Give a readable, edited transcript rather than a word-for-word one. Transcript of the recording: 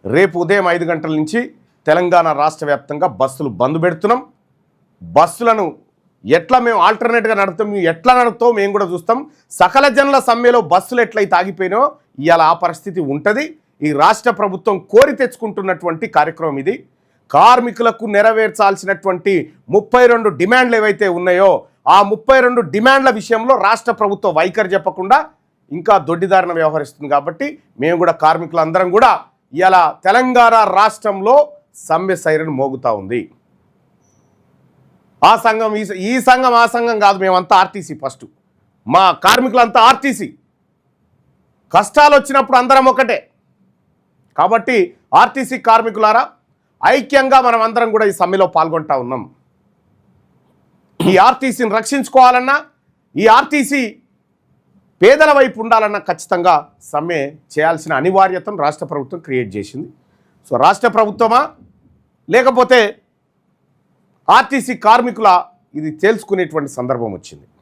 రేపు ఉదయం 5 గంటల నుంచి తెలంగాణ రాష్ట్ర వ్యాప్తంగా బస్సులు బంద్ పెడుతున్నాం. బస్సులను ఎట్లా మేము ఆల్టర్నేట్గా నడుపుతాం, ఎట్లా నడుపుతాం మేము కూడా చూస్తాం. సకల జనుల సమ్మెలో బస్సులు ఎట్లయితే ఆగిపోయినో ఇవాళ ఆ పరిస్థితి ఉంటుంది. ఈ రాష్ట్ర ప్రభుత్వం కోరి తెచ్చుకుంటున్నటువంటి కార్యక్రమం ఇది. కార్మికులకు నెరవేర్చాల్సినటువంటి 32 డిమాండ్లు ఏవైతే ఉన్నాయో ఆ 32 డిమాండ్ల విషయంలో రాష్ట్ర ప్రభుత్వం వైఖరి చెప్పకుండా ఇంకా దొడ్డిదారిన వ్యవహరిస్తుంది. కాబట్టి మేము కూడా కార్మికులందరం కూడా ఇవాళ తెలంగాణ రాష్ట్రంలో సమ్మె సైరన్ మోగుతూ ఉంది. ఆ సంఘం ఈ సంఘం ఆ సంఘం కాదు, మేమంతా ఆర్టీసీ. ఫస్ట్ మా కార్మికులంతా ఆర్టీసీ. కష్టాలు వచ్చినప్పుడు అందరం ఒకటే. కాబట్టి ఆర్టీసీ కార్మికులారా ఐక్యంగా మనం అందరం కూడా ఈ సమ్మెలో పాల్గొంటా ఉన్నాం. ఈ ఆర్టీసీని రక్షించుకోవాలన్నా, ఈ ఆర్టీసీ పేదల వైపు ఉండాలన్నా ఖచ్చితంగా సమ్మె చేయాల్సిన అనివార్యతను రాష్ట్ర ప్రభుత్వం క్రియేట్ చేసింది. సో రాష్ట్ర ప్రభుత్వమా లేకపోతే ఆర్టీసీ కార్మికుల ఇది తేల్చుకునేటువంటి సందర్భం వచ్చింది.